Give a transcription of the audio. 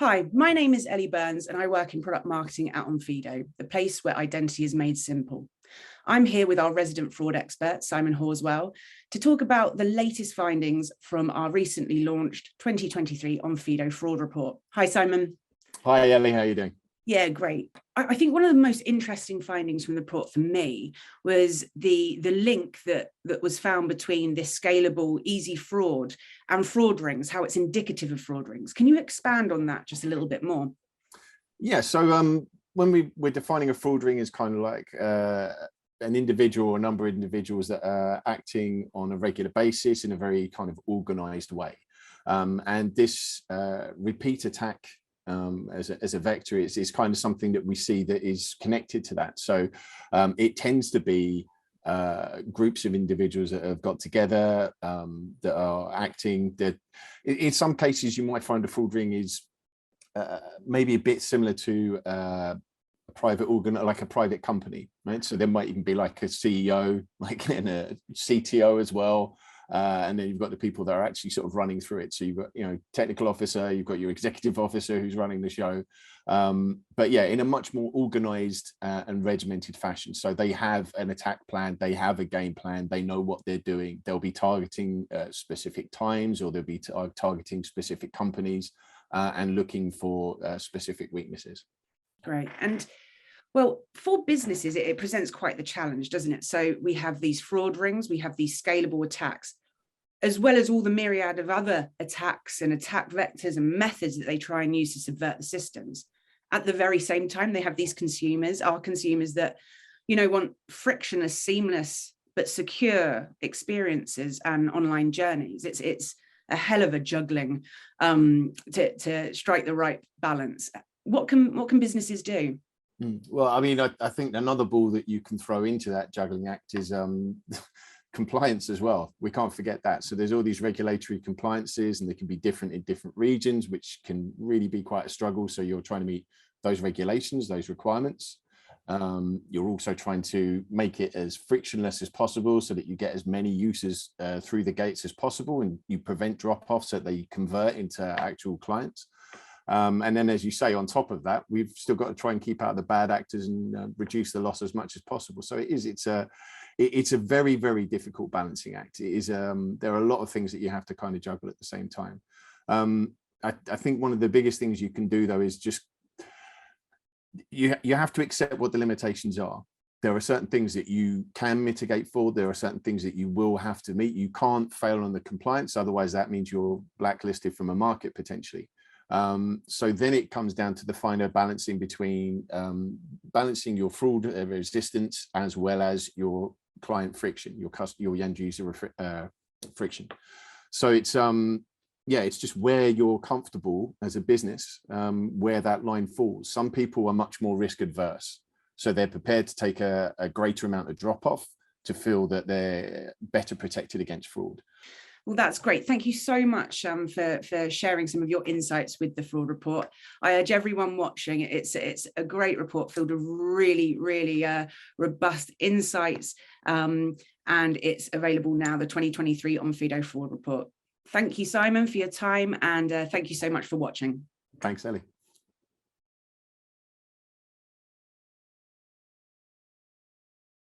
Hi, my name is Ellie Burns and I work in product marketing at Onfido, the place where identity is made simple. I'm here with our resident fraud expert, Simon Horswell, to talk about the latest findings from our recently launched 2023 Onfido fraud report. Hi, Simon. Hi, Ellie. How are you doing? Yeah, great. I think one of the most interesting findings from the report for me was the link that was found between this scalable, easy fraud and fraud rings, how it's indicative of fraud rings. Can you expand on that just a little bit more? Yeah, so when we're defining a fraud ring as kind of like an individual or a number of individuals that are acting on a regular basis in a very kind of organized way. And this repeat attack as a vector is kind of something that we see that is connected to that. So it tends to be groups of individuals that have got together that are acting. That in some cases you might find a fraud ring is maybe a bit similar to a private organ, like a private company, right? So there might even be like a CEO, like and a CTO as well. And then you've got the people that are actually sort of running through it. So you've got, technical officer, you've got your executive officer who's running the show. But yeah, in a much more organized and regimented fashion. So they have an attack plan, they have a game plan, they know what they're doing. They'll be targeting specific times, or they'll be targeting specific companies and looking for specific weaknesses. Great. And well, for businesses, it presents quite the challenge, doesn't it? So we have these fraud rings, we have these scalable attacks, as well as all the myriad of other attacks and attack vectors and methods that they try and use to subvert the systems. At the very same time, they have these consumers, our consumers that, want frictionless, seamless, but secure experiences and online journeys. It's a hell of a juggling to strike the right balance. What can businesses do? Well, I mean, I think another ball that you can throw into that juggling act is compliance as well. We can't forget that. So there's all these regulatory compliances, and they can be different in different regions, which can really be quite a struggle. So you're trying to meet those regulations, those requirements. You're also trying to make it as frictionless as possible so that you get as many users through the gates as possible, and you prevent drop-offs so they convert into actual clients. And then, as you say, on top of that, we've still got to try and keep out the bad actors and reduce the loss as much as possible. So it's a very, very difficult balancing act. It is there are a lot of things that you have to kind of juggle at the same time. I think one of the biggest things you can do, though, is just you have to accept what the limitations are. There are certain things that you can mitigate for. There are certain things that you will have to meet. You can't fail on the compliance, otherwise that means you're blacklisted from a market potentially. So then it comes down to the finer balancing between balancing your fraud resistance as well as your client friction, your end user friction. So it's it's just where you're comfortable as a business, where that line falls. Some people are much more risk adverse, so they're prepared to take a greater amount of drop off to feel that they're better protected against fraud. Well, that's great. Thank you so much for sharing some of your insights with the fraud report. I urge everyone watching, it's a great report filled with really, really robust insights, and it's available now, the 2023 Onfido fraud report. Thank you, Simon, for your time, and thank you so much for watching. Thanks, Ellie.